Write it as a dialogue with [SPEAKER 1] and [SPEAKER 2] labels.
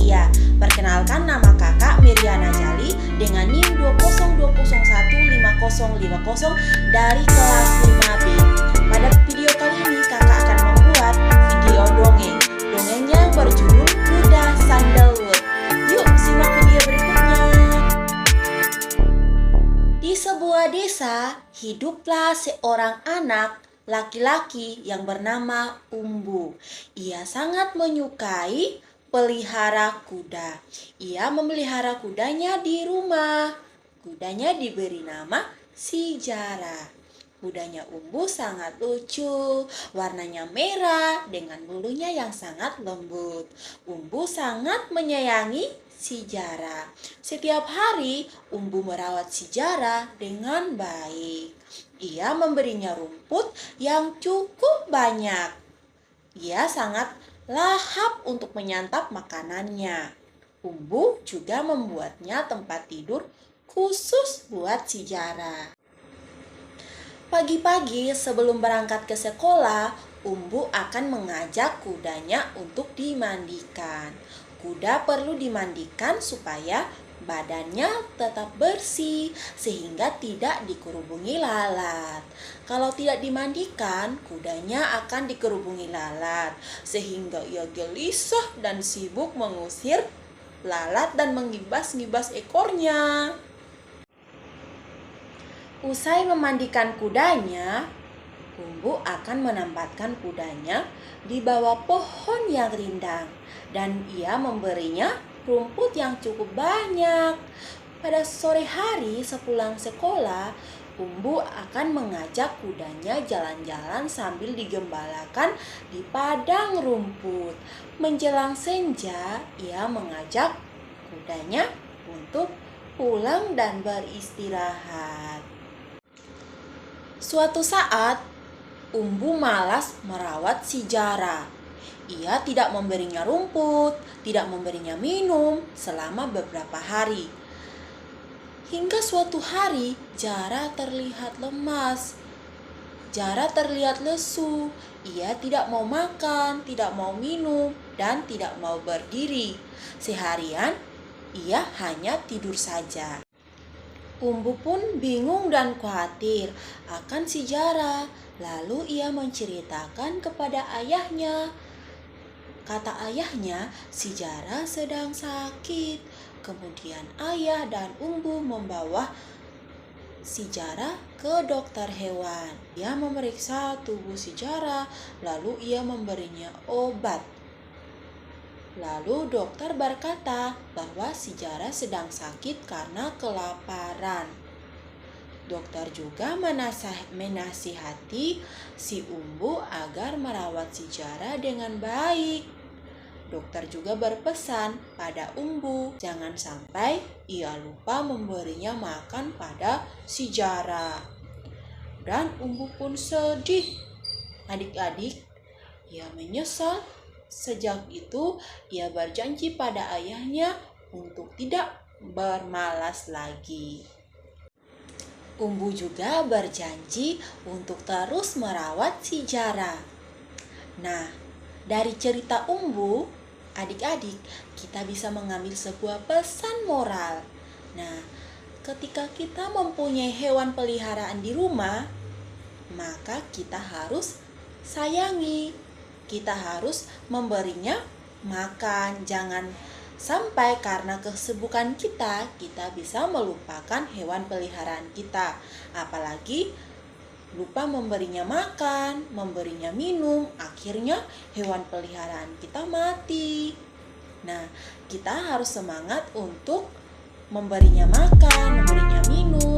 [SPEAKER 1] Iya, perkenalkan nama kakak Miriana Jali dengan NIM 202015050 dari kelas 5B. Pada video kali ini kakak akan membuat video dongeng. Dongengnya berjudul Kuda Sandalwood. Yuk simak video berikutnya. Di sebuah desa, hiduplah seorang anak laki-laki yang bernama Umbu. Ia sangat menyukai pelihara kuda. Ia memelihara kudanya di rumah. Kudanya diberi nama Si Jara. Kudanya Umbu sangat lucu, warnanya merah dengan bulunya yang sangat lembut. Umbu sangat menyayangi Si Jara. Setiap hari Umbu merawat Si Jara dengan baik. Ia memberinya rumput yang cukup banyak. Ia sangat lahap untuk menyantap makanannya. Umbu juga membuatnya tempat tidur khusus buat Si Jara. Pagi-pagi sebelum berangkat ke sekolah, Umbu akan mengajak kudanya untuk dimandikan. Kuda perlu dimandikan supaya badannya tetap bersih sehingga tidak dikerubungi lalat. Kalau tidak dimandikan, kudanya akan dikerubungi lalat sehingga ia gelisah dan sibuk mengusir lalat dan mengibas-ngibas ekornya. Usai memandikan kudanya, Umbu akan menempatkan kudanya di bawah pohon yang rindang dan ia memberinya rumput yang cukup banyak. Pada sore hari sepulang sekolah, Umbu akan mengajak kudanya jalan-jalan sambil digembalakan di padang rumput. Menjelang senja, ia mengajak kudanya untuk pulang dan beristirahat. Suatu saat, Umbu malas merawat Si Jara. Ia tidak memberinya rumput, tidak memberinya minum selama beberapa hari. Hingga suatu hari, Jara terlihat lemas. Jara terlihat lesu. Ia tidak mau makan, tidak mau minum, dan tidak mau berdiri. Seharian, ia hanya tidur saja. Umbu pun bingung dan khawatir akan Si Jara. Lalu ia menceritakan kepada ayahnya. Kata ayahnya, Si Jara sedang sakit. Kemudian ayah dan Umbu membawa Si Jara ke dokter hewan. Ia memeriksa tubuh Si Jara, lalu ia memberinya obat. Lalu dokter berkata bahwa Si Jara sedang sakit karena kelaparan. Dokter juga menasihati si Umbu agar merawat Si Jara dengan baik. Dokter juga berpesan pada Umbu, jangan sampai ia lupa memberinya makan pada Si Jara. Dan Umbu pun sedih. Adik-adik, ia menyesal. Sejak itu, ia berjanji pada ayahnya untuk tidak bermalas lagi. Umbu juga berjanji untuk terus merawat Si Jara. Nah, dari cerita Umbu, adik-adik, kita bisa mengambil sebuah pesan moral. Nah, ketika kita mempunyai hewan peliharaan di rumah, maka kita harus sayangi. Kita harus memberinya makan. Jangan sampai karena kesibukan kita bisa melupakan hewan peliharaan kita. Apalagi lupa memberinya makan, memberinya minum, akhirnya hewan peliharaan kita mati. Nah, kita harus semangat untuk memberinya makan, memberinya minum,